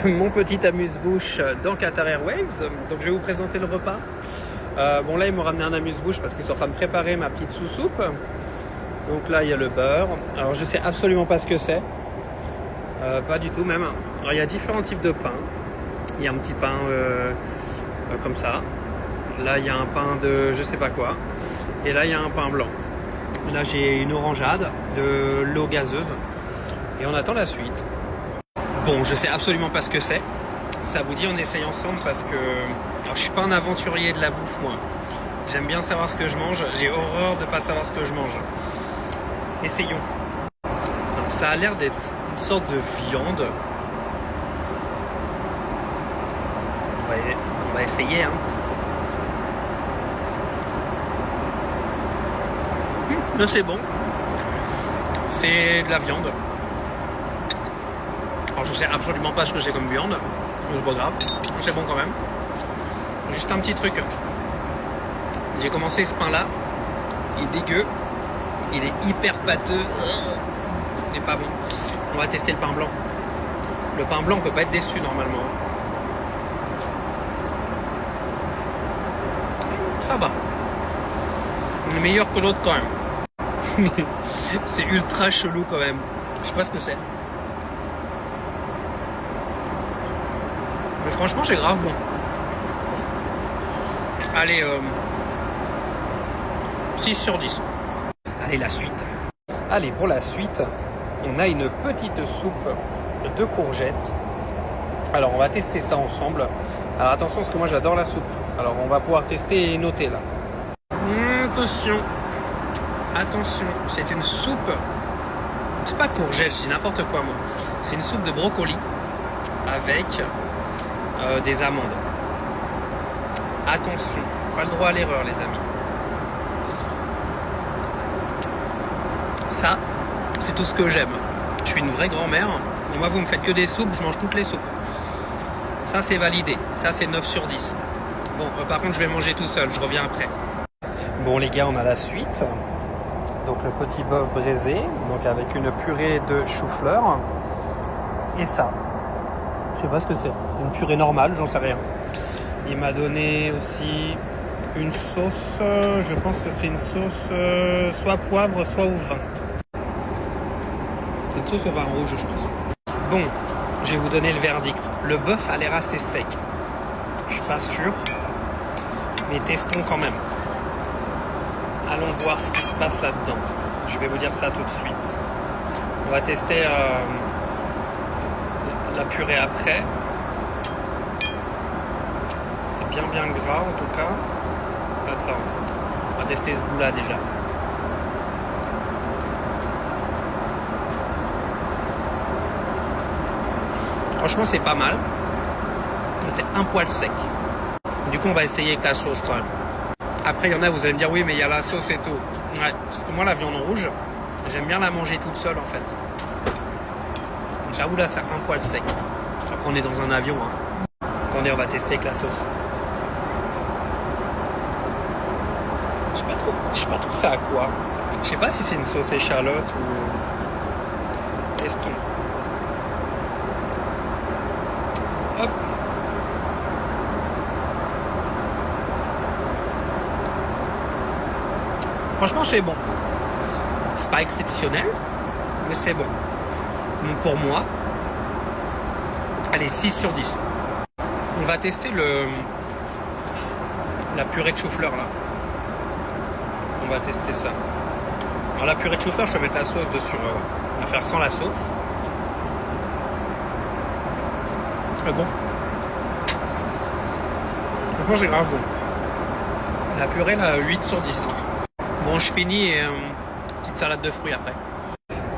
mon petit amuse-bouche dans Qatar Airways. Donc je vais vous présenter le repas. Bon là ils m'ont ramené un amuse-bouche parce qu'ils sont en train de préparer ma petite sous-soupe. Donc là il y a le beurre. Alors je sais absolument pas ce que c'est. Pas du tout même. Alors il y a différents types de pain. Il y a un petit pain comme ça. Là il y a un pain de je sais pas quoi. Et là il y a un pain blanc. Là j'ai une orangeade, de l'eau gazeuse. Et on attend la suite. Bon, je sais absolument pas ce que c'est. Ça vous dit, on essaye ensemble parce que... Alors, je suis pas un aventurier de la bouffe, moi. J'aime bien savoir ce que je mange. J'ai horreur de pas savoir ce que je mange. Essayons. Alors, ça a l'air d'être une sorte de viande. On va essayer, hein. C'est bon. C'est de la viande. Alors je sais absolument pas ce que c'est comme viande, c'est pas grave, c'est bon quand même. Juste un petit truc. J'ai commencé ce pain là, il est dégueu, il est hyper pâteux, c'est pas bon. On va tester le pain blanc. Le pain blanc on peut pas être déçu normalement. Ça va. Il est meilleur que l'autre quand même. C'est ultra chelou quand même. Je sais pas ce que c'est. Mais franchement, c'est grave bon. Allez, 6 sur 10. Allez, la suite. Allez, pour la suite, on a une petite soupe de courgettes. Alors, on va tester ça ensemble. Alors, attention, parce que moi, j'adore la soupe. Alors, on va pouvoir tester et noter, là. Attention. Attention, c'est une soupe. C'est pas courgette, je dis n'importe quoi, moi. C'est une soupe de brocoli avec... des amandes. Attention, pas le droit à l'erreur les amis. Ça, c'est tout ce que j'aime. Je suis une vraie grand-mère. Et moi vous me faites que des soupes, je mange toutes les soupes. Ça c'est validé. Ça c'est 9 sur 10. Bon, par contre je vais manger tout seul, je reviens après. Bon les gars, on a la suite. Donc le petit bœuf braisé, donc avec une purée de chou-fleur. Et ça. Je sais pas ce que c'est. Une purée normale, j'en sais rien. Il m'a donné aussi une sauce, je pense que c'est une sauce soit poivre, soit au vin. C'est une sauce au vin rouge, je pense. Bon, je vais vous donner le verdict. Le bœuf a l'air assez sec. Je suis pas sûr, mais testons quand même. Allons voir ce qui se passe là-dedans. Je vais vous dire ça tout de suite. On va tester... la purée après. C'est bien gras en tout cas. Attends, on va tester ce goût là déjà. Franchement c'est pas mal. C'est un poil sec. Du coup on va essayer avec la sauce quand même. Après il y en a, vous allez me dire oui mais il y a la sauce et tout. Ouais, parce que moi la viande rouge, j'aime bien la manger toute seule en fait. J'avoue là c'est un poil sec. Après on est dans un avion. Hein. Attendez, on va tester avec la sauce. Je sais pas trop ça à quoi. Je sais pas si c'est une sauce échalote ou... Testons. Hop. Franchement c'est bon. C'est pas exceptionnel, mais c'est bon. Donc pour moi, allez 6 sur 10. On va tester la purée de chou-fleur là. On va tester ça. Alors la purée de chou-fleur, je vais mettre la sauce dessus. On va faire sans la sauce. Très bon. Franchement c'est grave bon. La purée là, 8 sur 10. Bon je finis et petite salade de fruits après.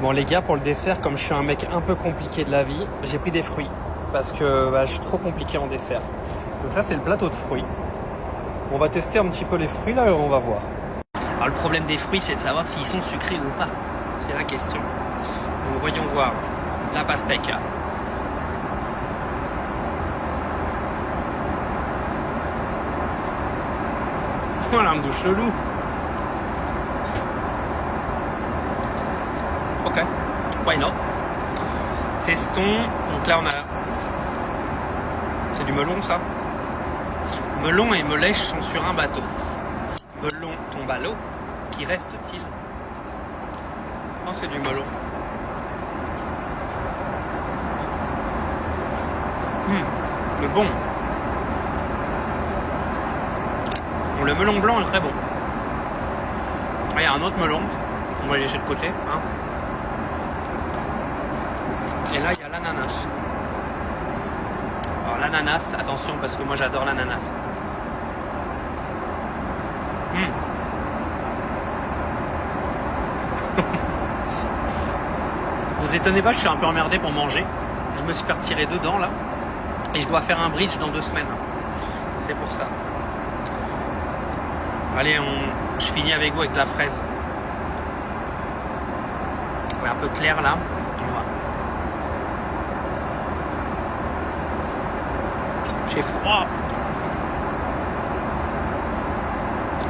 Bon les gars, pour le dessert, comme je suis un mec un peu compliqué de la vie, j'ai pris des fruits. Parce que je suis trop compliqué en dessert. Donc ça c'est le plateau de fruits. On va tester un petit peu les fruits là et on va voir. Alors le problème des fruits c'est de savoir s'ils sont sucrés ou pas. C'est la question. Donc voyons voir la pastèque. Voilà un goût chelou. Ok, why not. Testons. Donc là on a C'est du melon ça. Melon et melèche sont sur un bateau. Melon tombe à l'eau, qui reste-t-il? Non, c'est du melon. Mais bon. Bon, le melon blanc est très bon. Ah, il y a un autre melon. On va aller laisser de côté. Hein. Et là, il y a l'ananas. Alors l'ananas, attention parce que moi j'adore l'ananas. Vous étonnez pas, je suis un peu emmerdé pour manger. Je me suis fait retirer 2 dents là. Et je dois faire un bridge dans 2 semaines. C'est pour ça. Allez, je finis avec vous avec la fraise. Ouais, un peu clair là. J'ai froid.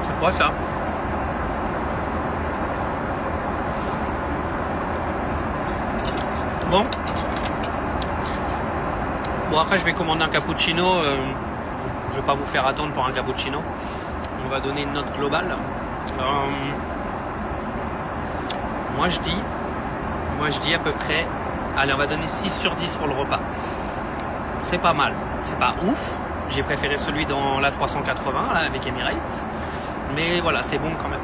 C'est quoi ça? Bon. Bon, après je vais commander un cappuccino. Je vais pas vous faire attendre pour un cappuccino. On va donner une note globale. Moi je dis à peu près. Allez, on va donner 6 sur 10 pour le repas. C'est pas mal. C'est pas ouf. J'ai préféré celui dans la 380 là, avec Emirates. Mais voilà, c'est bon quand même.